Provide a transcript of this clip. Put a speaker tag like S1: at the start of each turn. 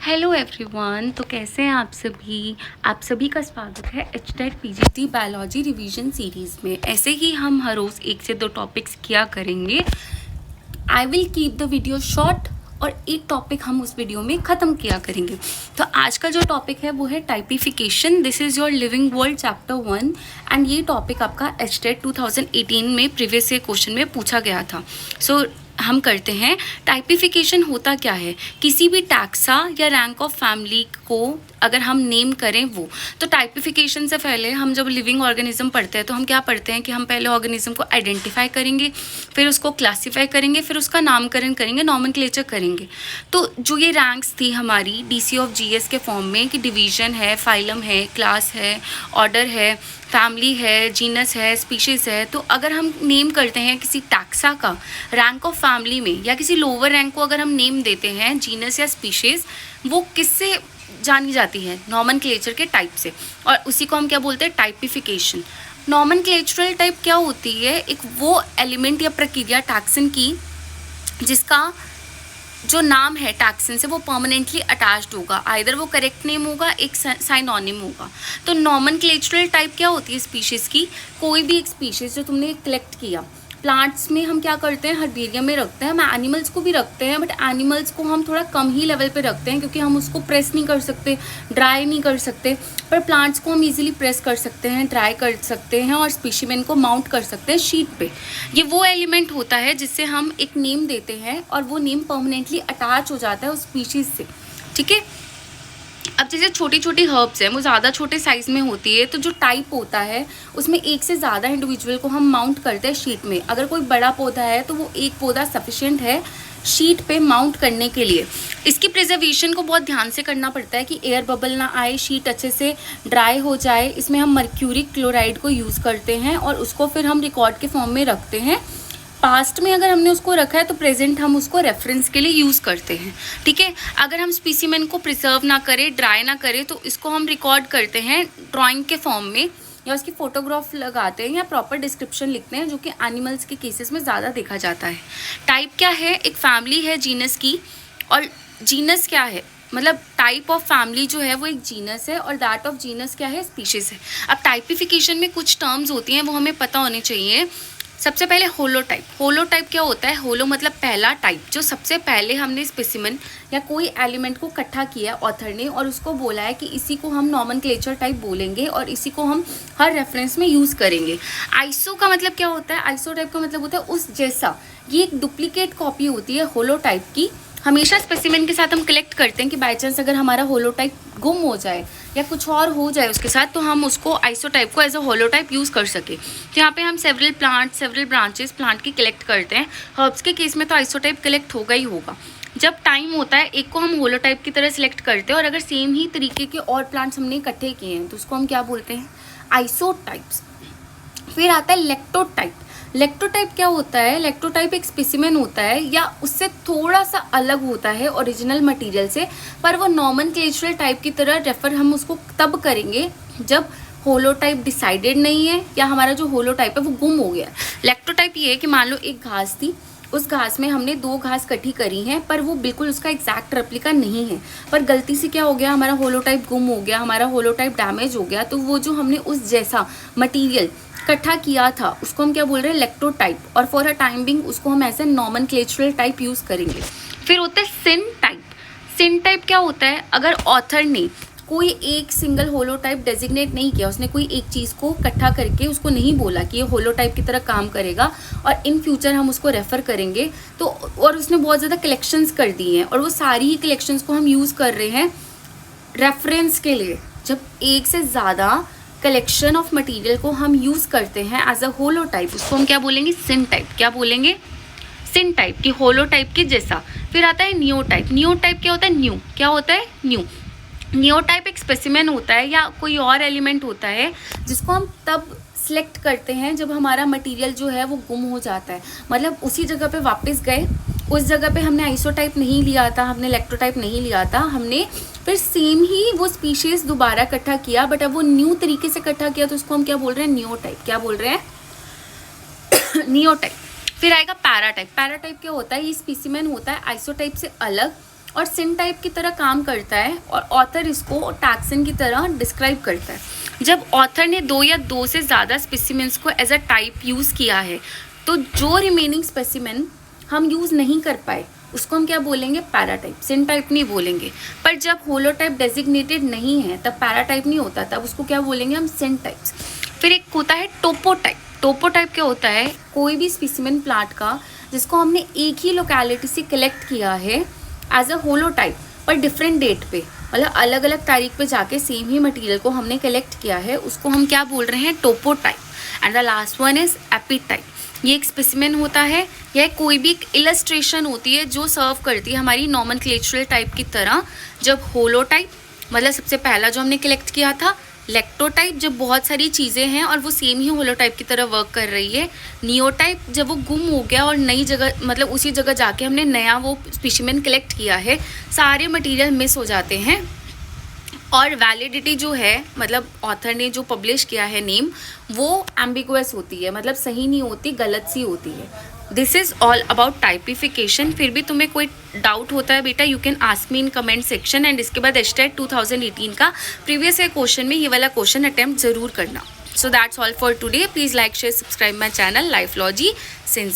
S1: Hello everyone, तो कैसे हैं आप सभी का स्वागत है HTET PGT biology revision series में। ऐसे ही हम हर रोज़ 1 से 2 टॉपिक्स किया करेंगे। I will keep the video short और एक टॉपिक हम उस वीडियो में ख़त्म किया करेंगे। तो आज का जो टॉपिक है वो है typification. This is your living world chapter 1 and ये टॉपिक आपका एचटेट 2018 में प्रीवियस ईयर क्वेश्चन में पूछा गया था। सो हम करते हैं। टाइपिफिकेशन होता क्या है? किसी भी टैक्सा या रैंक ऑफ फैमिली को अगर हम नेम करें वो, तो टाइपिफिकेशन से पहले हम जब लिविंग ऑर्गेनिज्म पढ़ते हैं तो हम क्या पढ़ते हैं कि हम पहले ऑर्गेनिज्म को आइडेंटिफाई करेंगे, फिर उसको क्लासीफाई करेंगे, फिर उसका नामकरण करेंगे, नॉमेनक्लेचर करेंगे। तो जो ये रैंक्स थी हमारी डीसी ऑफ जीएस के फॉर्म में कि डिवीजन है, फाइलम है, क्लास है, ऑर्डर है, फैमिली है, जीनस है, स्पीशीज़ है। तो अगर हम नेम करते हैं किसी टैक्सा का रैंक ऑफ फैमिली में या किसी लोअर रैंक को अगर हम नेम देते हैं जीनस या स्पीशीज़, वो किससे जानी जाती है? नॉमेनक्लेचर के टाइप से, और उसी को हम क्या बोलते हैं? टाइपिफिकेशन। नॉमेनक्लेचरल टाइप क्या होती है? एक वो एलिमेंट या प्रक्रिया टैक्सन की जिसका जो नाम है टैक्सन से वो परमानेंटली अटैच्ड होगा, आइदर वो करेक्ट नेम होगा, एक साइनोनिम होगा। तो नॉमेनक्लेचरल टाइप क्या होती है स्पीशीज़ की? कोई भी एक स्पीशीज़ जो तुमने कलेक्ट किया, प्लांट्स में हम क्या करते हैं, हर्बेरियम में रखते हैं, हम एनिमल्स को भी रखते हैं, बट एनिमल्स को हम थोड़ा कम ही लेवल पे रखते हैं क्योंकि हम उसको प्रेस नहीं कर सकते, ड्राई नहीं कर सकते। पर प्लांट्स को हम इजीली प्रेस कर सकते हैं, ड्राई कर सकते हैं और स्पीशीमेन को माउंट कर सकते हैं शीट पे। ये वो एलिमेंट होता है जिससे हम एक नेम देते हैं और वो नेम परमानेंटली अटैच हो जाता है उस स्पीशीज़ से। ठीक है। अब जैसे छोटी छोटी हर्ब्स हैं वो ज़्यादा छोटे साइज़ में होती है, तो जो टाइप होता है उसमें एक से ज़्यादा इंडिविजुअल को हम माउंट करते हैं शीट में। अगर कोई बड़ा पौधा है तो वो एक पौधा सफिशिएंट है शीट पे माउंट करने के लिए। इसकी प्रिजर्वेशन को बहुत ध्यान से करना पड़ता है कि एयर बबल ना आए, शीट अच्छे से ड्राई हो जाए। इसमें हम मर्क्यूरिक क्लोराइड को यूज़ करते हैं और उसको फिर हम रिकॉर्ड के फॉर्म में रखते हैं। पास्ट में अगर हमने उसको रखा है तो प्रेजेंट हम उसको रेफरेंस के लिए यूज़ करते हैं। ठीक है। अगर हम स्पीसीमेन को प्रिजर्व ना करें, ड्राई ना करें, तो इसको हम रिकॉर्ड करते हैं ड्राइंग के फॉर्म में, या उसकी फ़ोटोग्राफ लगाते हैं या प्रॉपर डिस्क्रिप्शन लिखते हैं, जो कि एनिमल्स के केसेस में ज़्यादा देखा जाता है। टाइप क्या है? एक फैमिली है जीनस की, और जीनस क्या है? मतलब टाइप ऑफ फैमिली जो है वो एक जीनस है और दैट ऑफ जीनस क्या है? स्पीशीज़ है। अब टाइपिफिकेशन में कुछ टर्म्स होती हैं वो हमें पता होने चाहिए। सबसे पहले होलोटाइप। होलोटाइप क्या होता है? होलो मतलब पहला, टाइप जो सबसे पहले हमने स्पेसिमेन या कोई एलिमेंट को इकट्ठा किया ऑथर ने और उसको बोला है कि इसी को हम नॉमेनक्लेचर टाइप बोलेंगे और इसी को हम हर रेफरेंस में यूज़ करेंगे। आइसो का मतलब क्या होता है? आइसोटाइप का मतलब होता है उस जैसा। ये एक डुप्लीकेट कॉपी होती है होलोटाइप की। हमेशा स्पेसिमेन के साथ हम कलेक्ट करते हैं कि बाई चांस अगर हमारा होलोटाइप गुम हो जाए या कुछ और हो जाए उसके साथ, तो हम उसको आइसोटाइप को एज अ होलोटाइप यूज़ कर सके। तो यहाँ पे हम several plant, several branches plant की कलेक्ट करते हैं। हर्ब्स के केस में तो आइसोटाइप कलेक्ट होगा ही होगा। जब टाइम होता है एक को हम होलोटाइप की तरह सिलेक्ट करते हैं, और अगर सेम ही तरीके के और प्लांट्स हमने इकट्ठे किए हैं तो उसको हम क्या बोलते हैं? आइसोटाइप्स। फिर आता है लेक्टोटाइप। लेक्टोटाइप क्या होता है? लेक्टोटाइप एक स्पेसिमेन होता है या उससे थोड़ा सा अलग होता है ओरिजिनल मटेरियल से, पर वो नॉमेनक्लेचरल टाइप की तरह रेफर हम उसको तब करेंगे जब होलोटाइप डिसाइडेड नहीं है या हमारा जो होलोटाइप है वो गुम हो गया। लेक्टोटाइप ये है कि मान लो एक घास थी, उस घास में हमने 2 घास इकट्ठी करी हैं पर वो बिल्कुल उसका एग्जैक्ट रेप्लिका नहीं है, पर गलती से क्या हो गया, हमारा होलोटाइप गुम हो गया, हमारा होलोटाइप डैमेज हो गया। तो वो जो हमने उस जैसा मटीरियल इकट्ठा किया था उसको हम क्या बोल रहे हैं? लेक्टोटाइप। और फॉर अ टाइम बिंग उसको हम ऐसे नॉमेनक्लेचरल टाइप यूज़ करेंगे। फिर होता है सिन टाइप। सिन टाइप क्या होता है? अगर ऑथर ने कोई एक सिंगल होलोटाइप डेजिग्नेट नहीं किया, उसने कोई एक चीज़ को इकट्ठा करके उसको नहीं बोला कि ये होलोटाइप की तरह काम करेगा और इन फ्यूचर हम उसको रेफ़र करेंगे, तो और उसने बहुत ज़्यादा कलेक्शंस कर दी हैं और वो सारी ही कलेक्शंस को हम यूज़ कर रहे हैं रेफरेंस के लिए। जब एक से ज़्यादा कलेक्शन ऑफ मटेरियल को हम यूज़ करते हैं एज अ होलोटाइप, उसको हम क्या बोलेंगे? सिन टाइप। क्या बोलेंगे? सिन टाइप की होलोटाइप के जैसा। फिर आता है नियोटाइप। नियोटाइप क्या होता है? न्यू। क्या होता है? न्यू। नियोटाइप एक स्पेसिमेन होता है या कोई और एलिमेंट होता है जिसको हम तब सिलेक्ट करते हैं जब हमारा मटेरियल जो है वो गुम हो जाता है। मतलब उसी जगह पे वापस गए, उस जगह पे हमने आइसोटाइप नहीं लिया था, हमने लेक्टोटाइप नहीं लिया था, हमने फिर सेम ही वो स्पीशीज़ दोबारा इकट्ठा किया, बट अब वो न्यू तरीके से इकट्ठा किया, तो उसको हम क्या बोल रहे हैं? नियोटाइप। क्या बोल रहे हैं? नियोटाइप। फिर आएगा पैराटाइप। पैराटाइप क्या होता है? ये स्पेसिमेन होता है आइसोटाइप से अलग और सिन टाइप की तरह काम करता है और ऑथर इसको टैक्सन की तरह डिस्क्राइब करता है। जब ऑथर ने 2 या 2 से ज़्यादा स्पेसिमेंस को एज अ टाइप यूज़ किया है तो जो रिमेनिंग स्पेसिमेन हम यूज़ नहीं कर पाए उसको हम क्या बोलेंगे, पैराटाइप, सिन टाइप नहीं बोलेंगे। पर जब होलोटाइप डेजिग्नेटेड नहीं है तब पैराटाइप नहीं होता, तब उसको क्या बोलेंगे हम, सिन टाइप्स। फिर एक होता है टोपोटाइप। टोपोटाइप क्या होता है, कोई भी स्पेसिमेन प्लांट का जिसको हमने एक ही लोकेलिटी से कलेक्ट किया है एज अ होलोटाइप पर डिफरेंट डेट पे, मतलब अलग अलग तारीख पे जाके सेम ही मटेरियल को हमने कलेक्ट किया है, उसको हम क्या बोल रहे हैं, topotype. And the last one is epitype. ये एक स्पेसिमेन होता है, यह कोई भी एक इलस्ट्रेशन होती है जो सर्व करती है हमारी नॉमेनक्लेचरल टाइप की तरह। जब होलोटाइप मतलब सबसे पहला जो हमने कलेक्ट किया था, लेक्टोटाइप जब बहुत सारी चीज़ें हैं और वो सेम ही होलोटाइप की तरह वर्क कर रही है, नियोटाइप जब वो गुम हो गया और नई जगह मतलब उसी जगह जाके हमने नया वो स्पेसिमेन कलेक्ट किया है, सारे मटेरियल मिस हो जाते हैं। और वैलिडिटी जो है मतलब ऑथर ने जो पब्लिश किया है नेम, वो एम्बिगुअस होती है, मतलब सही नहीं होती, गलत सी होती है। This is all about typification. फिर भी तुम्हें कोई डाउट होता है बेटा, you can ask me in comment section. And इसके बाद HTET 2018 का प्रीवियस ईयर क्वेश्चन में ये वाला क्वेश्चन अटैम्प्ट जरूर करना। So that's all for today. Please like share subscribe my channel Lifelogy since